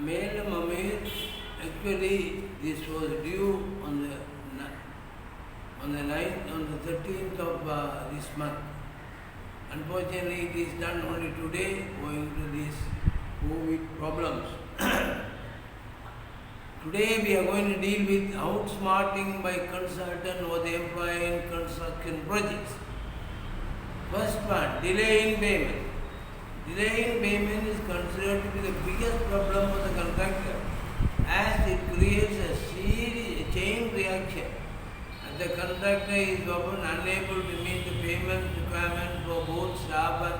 Mail Amir, actually this was due on the 13th of this month. Unfortunately, it is done only today owing to these COVID problems. Today we are going to deal with outsmarting by consultant or the employee in construction projects. First one, delay in payment. Delay in payment is considered to be the biggest problem for the contractor as it creates a chain reaction and the contractor is often unable to meet the payment requirements for both staff and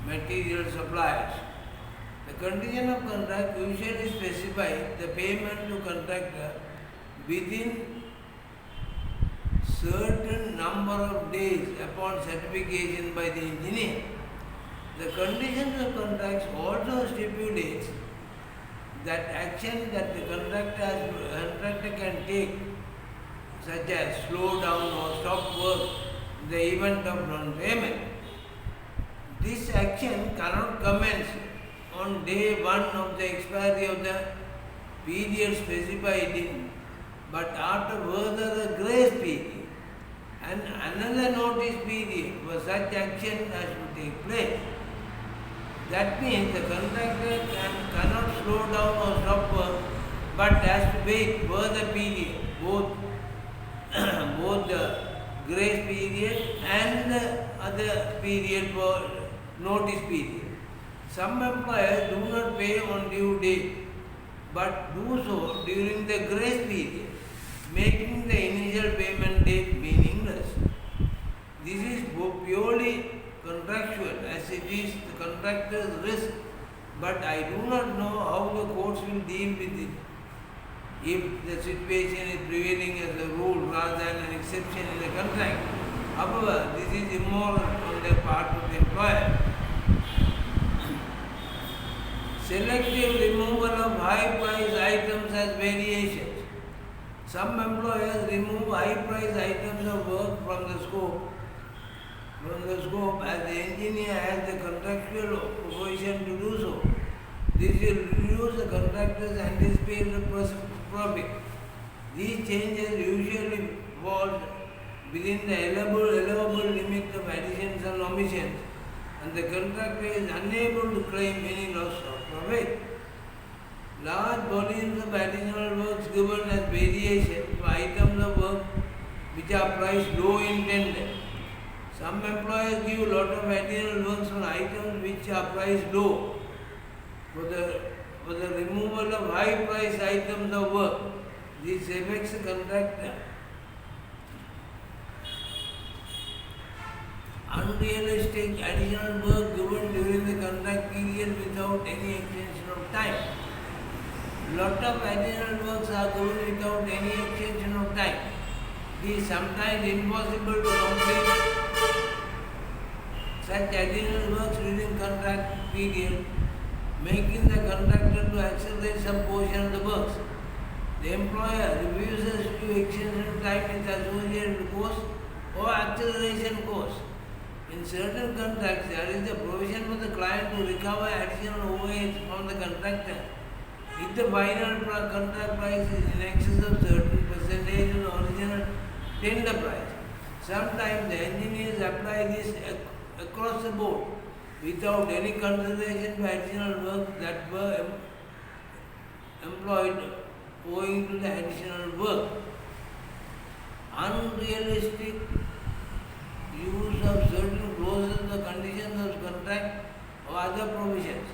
material suppliers. The condition of contract usually specifies the payment to contractor within certain number of days upon certification by the engineer. The conditions of contracts also stipulates that action that the contractor can take, such as slow down or stop work in the event of non-payment. This action cannot commence on day one of the expiry of the period specified in, but after further a grace period and another notice period for such action as to take place. That means the contractor cannot slow down or stop work, but has to wait further period, both the grace period and the other period for notice period. Some employers do not pay on due date, but do so during the grace period, making the initial payment date meaningless. This is purely contractual as it is the contractor's risk, but I do not know how the courts will deal with it if the situation is prevailing as a rule rather than an exception in the contract. However, this is immoral on the part of the employer. Selective removal of high-priced items has variations. Some employers remove high-priced items of work from the scope as the engineer has the contractual provision to do so. This will reduce the contractor's anticipated profit. These changes usually fall within the allowable limit of additions and omissions, and the contractor is unable to claim any loss of profit. Large volumes of additional works given as variation for items of work which are priced low intended. Some employers give a lot of additional works on items which are priced low for the removal of high priced items of work. This affects the contractor. Unrealistic additional work given during the contract period without any extension of time. Lot of additional works are given without any extension of time. It is sometimes impossible to complete such additional works during contract period, making the contractor to accelerate some portion of the works. The employer refuses to extend time with associated costs or acceleration costs. In certain contracts, there is a provision for the client to recover additional overheads from the contractor if the final contract price is in excess of certain percentage of the original tender price. Sometimes the engineers apply this across the board without any consideration for additional work that were employed owing to the additional work. Unrealistic use of certain clauses or conditions of contract or other provisions.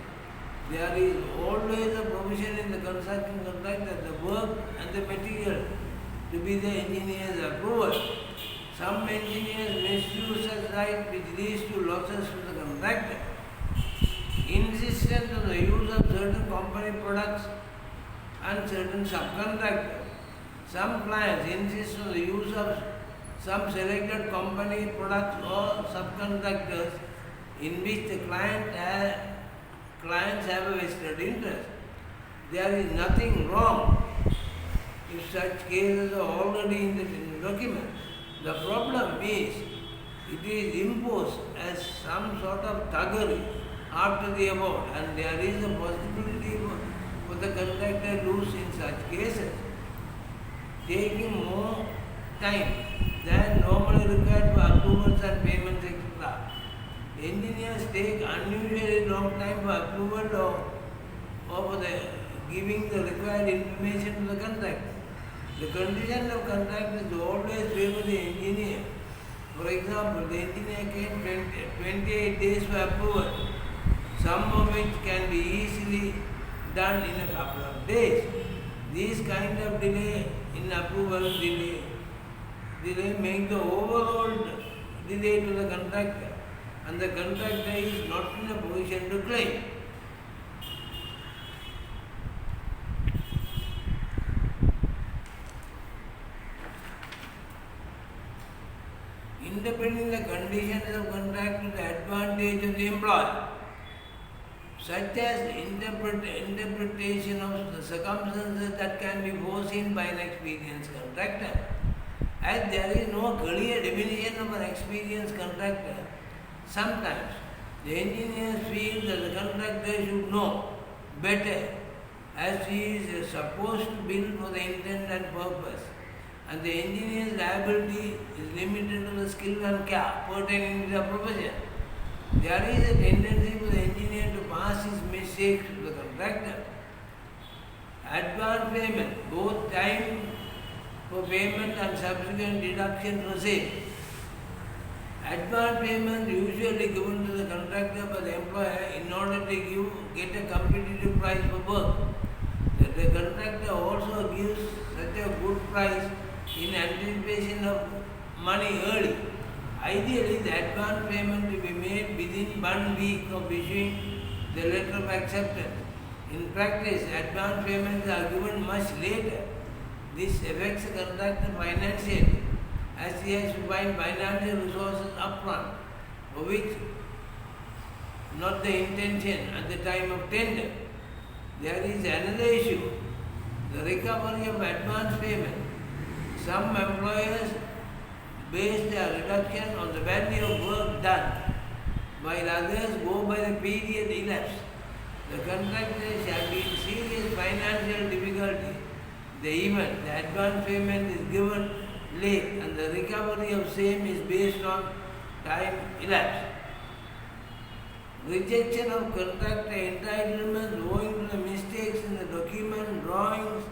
There is always a provision in the construction contract that the work and the material to be the engineer's approval. Some engineers misuse such right which leads to losses to the contractor. Insistence on the use of certain company products and certain subcontractors. Some clients insist on the use of some selected company products or subcontractors in which the clients have a vested interest. There is nothing wrong if such cases are already in the document. The problem is it is imposed as some sort of thuggery after the award, and there is a possibility for the such cases, taking more time than normally required for approvals and payments, etc. Engineers take unusually long time for approval or for giving the required information to the contractor. The condition of contract is always favor the engineer. For example, the engineer can 28 days for approval, some of which can be easily done in a couple of days. These kind of delay in approval delay make the overall delay to the contractor, and the contractor is not in a position to claim. Interpreting the conditions of contract to the advantage of the employer, such as interpretation of the circumstances that can be foreseen by an experienced contractor. As there is no clear definition of an experienced contractor, sometimes the engineers feel that the contractor should know better, as he is supposed to build for the intent and purpose, and the engineer's liability is limited to the skill and care pertaining to the profession. There is a tendency for the engineer to pass his mistakes to the contractor. Advance payment, both time for payment and subsequent deduction for same. Advance payment usually given to the contractor by the employer in order to get a competitive price for work. The contractor also gives such a good price in anticipation of money early. Ideally, the advance payment to be made within 1 week of issuing the letter of acceptance. In practice, advance payments are given much later. This affects the contractor financially, as he has to find financial resources upfront, for which not the intention at the time of tender. There is another issue, the recovery of advance payment. Some employers base their reduction on the value of work done, while others go by the period elapsed. The contractor shall be in serious financial difficulty the event the advance payment is given late and the recovery of same is based on time elapsed. Rejection of contractor entitlements owing to the mistakes in the document drawings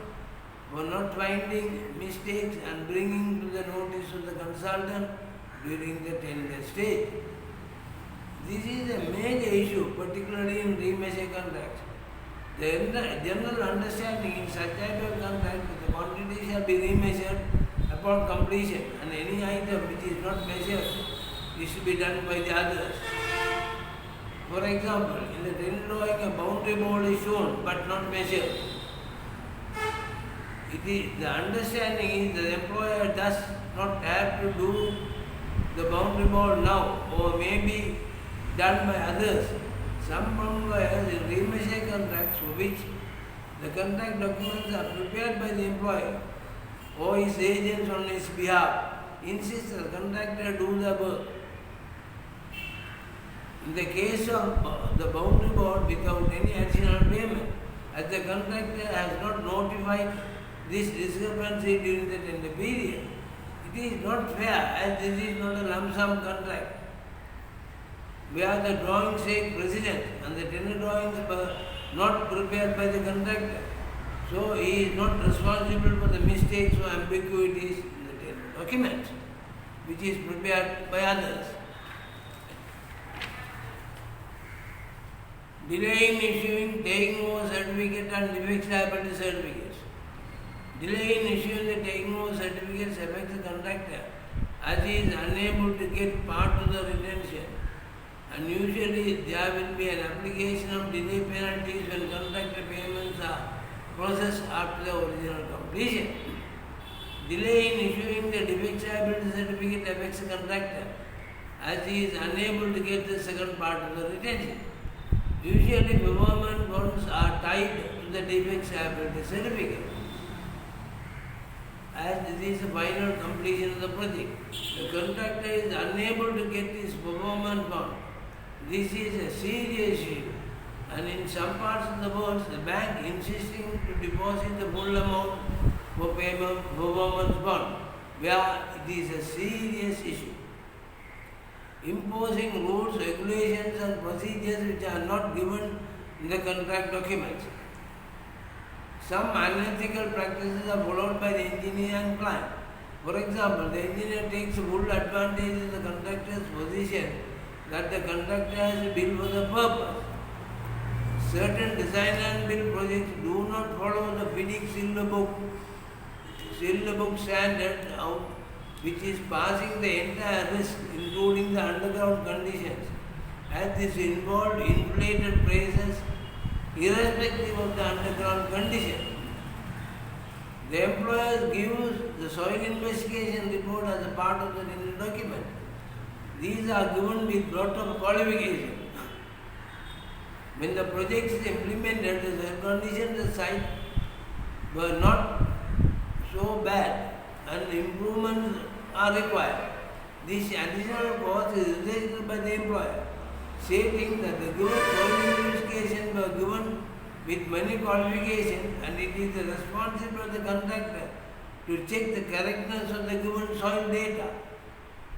for not finding mistakes and bringing to the notice of the consultant during the tender stage. This is a major issue, particularly in remeasure contracts. The general understanding in such type of contract that the quantity shall be remeasured upon completion, and any item which is not measured is to be done by the others. For example, in the tender drawing a boundary board is shown but not measured. The understanding is that the employer does not have to do the boundary board now, or may be done by others. Some employers in remeasure contracts for which the contract documents are prepared by the employer or his agents on his behalf insist the contractor do the work. In the case of the boundary board without any additional payment, as the contractor has not notified this discrepancy during the tender period, it is not fair, as this is not a lump sum contract where the drawings take precedence and the tender drawings were not prepared by the contractor. So he is not responsible for the mistakes or ambiguities in the tender document, which is prepared by others. Delay in issuing taking over certificate and defects liability certificates. Delay in issuing the taking over certificates affects the contractor, as he is unable to get part of the retention, and usually there will be an application of delay penalties when contractor payments are processed after the original completion. Delay in issuing the defects liability certificate affects the contractor, as he is unable to get the second part of the retention. Usually performance bonds are tied to the defects liability certificate, as this is the final completion of the project. The contractor is unable to get his performance bond. This is a serious issue, and in some parts of the world, the bank insisting to deposit the full amount for payment performance bond, where it is a serious issue. Imposing rules, regulations and procedures which are not given in the contract documents. Some unethical practices are followed by the engineer and client. For example, the engineer takes full advantage of the contractor's position that the contractor has built for the purpose. Certain design and build projects do not follow the FIDIC Silver Book standard out, which is passing the entire risk, including the underground conditions, as this involved inflated prices irrespective of the underground condition. The employer gives the soil investigation report as a part of the renewal document. These are given with lot of qualification. When the project is implemented, the conditions of the site were not so bad and improvements are required. This additional cost is realized by the employer, stating that the given soil investigation were given with many qualifications and it is the responsibility of the contractor to check the correctness of the given soil data.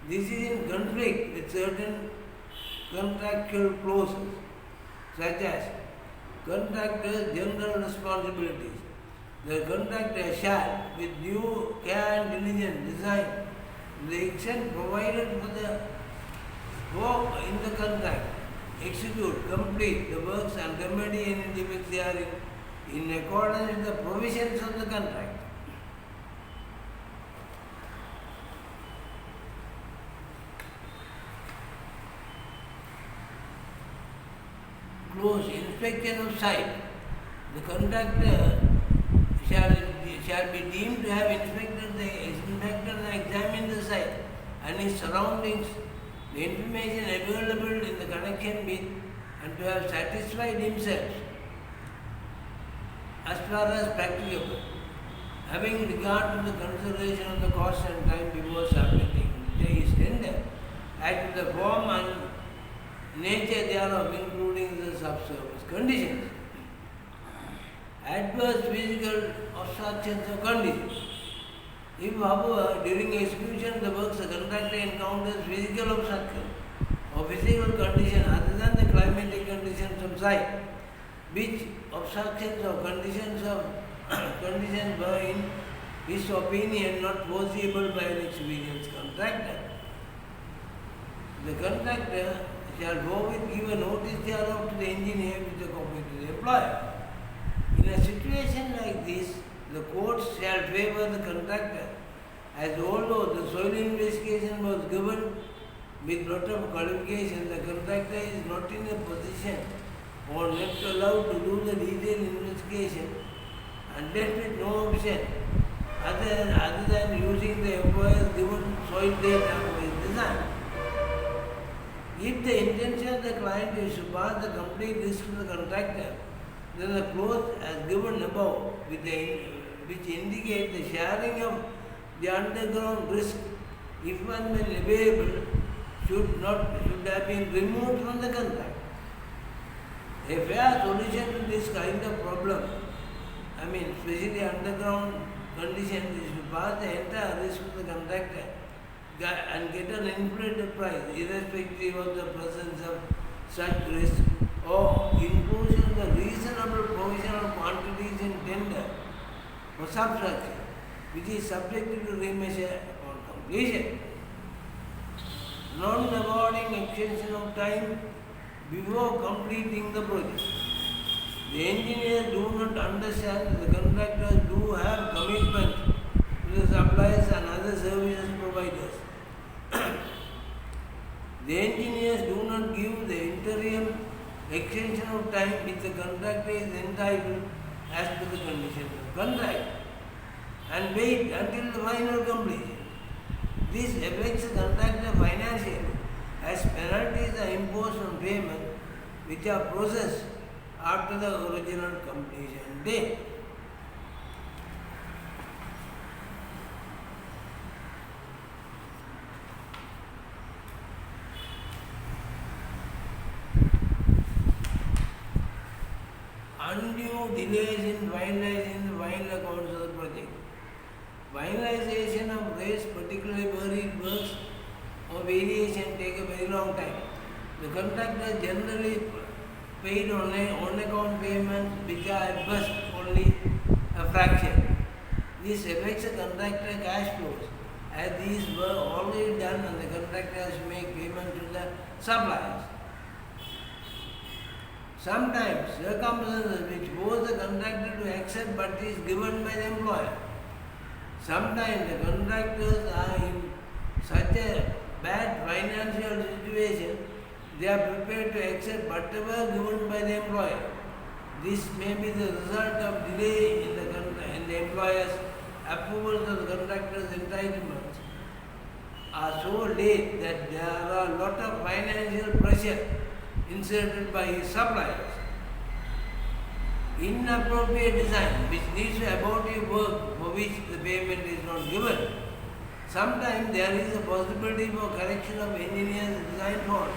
This is in conflict with certain contractual clauses, such as contractor's general responsibilities. The contractor shall, with due care and diligence, design the extent provided for the work in the contract, execute, complete the works and remedy any defects therein in accordance with the provisions of the contract. Close inspection of site. The contractor shall be deemed to have inspected and examined the site and its surroundings, the information available in the connection with, and to have satisfied himself as far as practicable, having regard to the consideration of the cost and time before submitting his tender, as to the form and nature thereof, including the subsurface conditions. Adverse physical obstructions of conditions. If, however, during execution of the works, the contractor encounters physical obstruction or physical condition other than the climatic conditions of site, which obstructions or conditions were in his opinion not foreseeable by an experienced contractor, the contractor shall forthwith give a notice thereof to the engineer with a copy to the employer. In a situation like this, the courts shall favour the contractor, as although the soil investigation was given with lot of qualification, the contractor is not in a position or not allowed to do the detailed investigation and left with no option other than using the employer's given soil data for his design. If the intention of the client is to pass the complete risk to the contractor, then the clause as given above, which indicate the sharing of the underground risk, if and when available, should have been removed from the contract. A fair solution to this kind of problem, especially underground conditions, is to pass the entire risk to the contractor and get an inflated price, irrespective of the presence of such risk, or inclusion of the reasonable provisional quantities in tender for subtraction, which is subject to remeasure upon completion. Non-awarding extension of time before completing the project. The engineers do not understand that the contractors do have commitment to the suppliers and other services providers. The engineers do not give the interim extension of time which the contractor is entitled as per the conditions of contract, and wait until the final completion. This affects the contractor financially, as penalties are imposed on payment which are processed after the original completion date. finalizing the final accounts of the project. Finalization of rates, particularly buried works or variation, take a very long time. The contractor generally paid on account payments which are at best only a fraction. This affects the contractor cash flows, as these were already done and the contractor has to make payment to the suppliers. Sometimes circumstances which force the contractor to accept but is given by the employer. Sometimes the contractors are in such a bad financial situation, they are prepared to accept whatever given by the employer. This may be the result of delay in the employer's approvals of the contractor's entitlements are so late that there are a lot of financial pressure inserted by his suppliers. Inappropriate design which leads to abortive work for which the payment is not given. Sometimes there is a possibility for correction of engineer's design faults.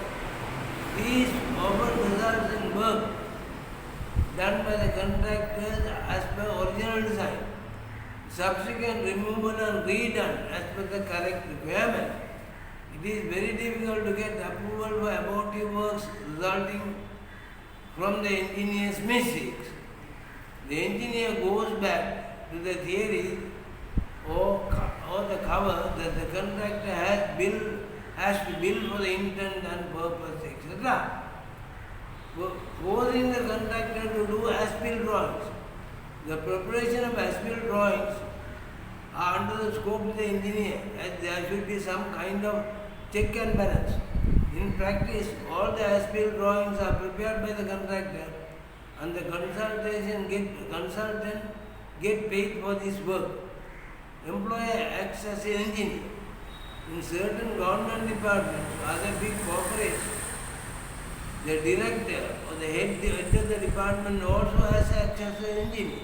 These often results in work done by the contractors as per original design, subsequent removal and redone as per the correct requirement. It is very difficult to get approval for abortive works resulting from the engineer's mistakes. The engineer goes back to the theory or the cover that the contractor has to build for the intent and purpose, etc. Forcing the contractor to do as-built drawings. The preparation of as-built drawings are under the scope of the engineer, as there should be some kind of check and balance. In practice, all the as-built drawings are prepared by the contractor and the consultant get paid for this work. Employer acts as an engineer. In certain government departments, other big corporations, the director or the head of the department also has acts as an engineer.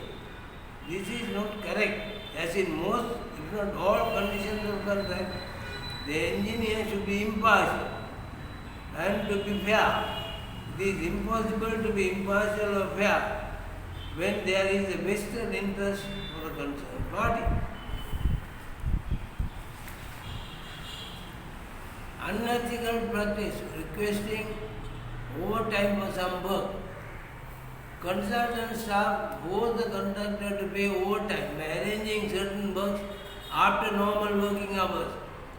This is not correct, as in most, if not all conditions of contract, the engineer should be impartial and to be fair. It is impossible to be impartial or fair when there is a vested interest for the concerned party. Unethical practice, requesting overtime for some work. Consultant staff force the contractor to pay overtime by arranging certain works after normal working hours.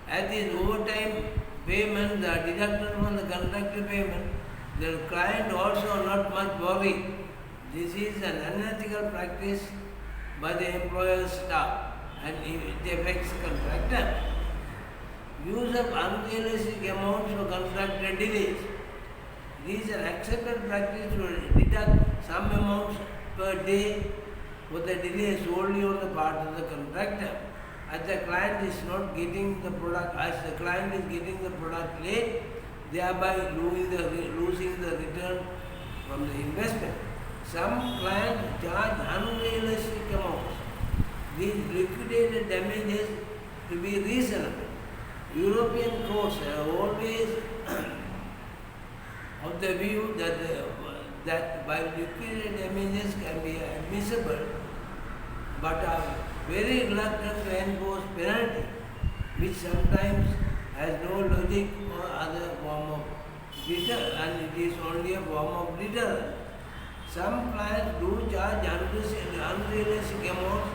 As these overtime payments are deducted from the contractor payment, the client also not much worried. This is an unethical practice by the employer's staff and it affects the contractor. Use of unrealistic amounts for contractor delays. It is an accepted practice to deduct some amounts per day for the delay solely on the part of the contractor. As the client is not getting the product, as the client is getting the product late, thereby losing the return from the investment. Some clients charge unrealistic amounts. These liquidated damages to be reasonable. European courts are always of the view that by liquidated damages can be admissible, but are very reluctant to enforce penalty, which sometimes has no logic or other form of deterrent, and it is only a form of deterrent. Some clients do charge unrealistic amounts,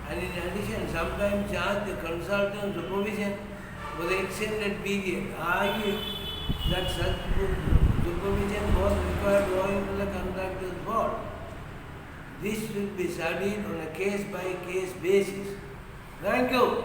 and in addition sometimes charge the consultant supervision for the extended period, arguing that such supervision was required owing to the contractor's fault. This should be studied on a case-by-case basis. Thank you.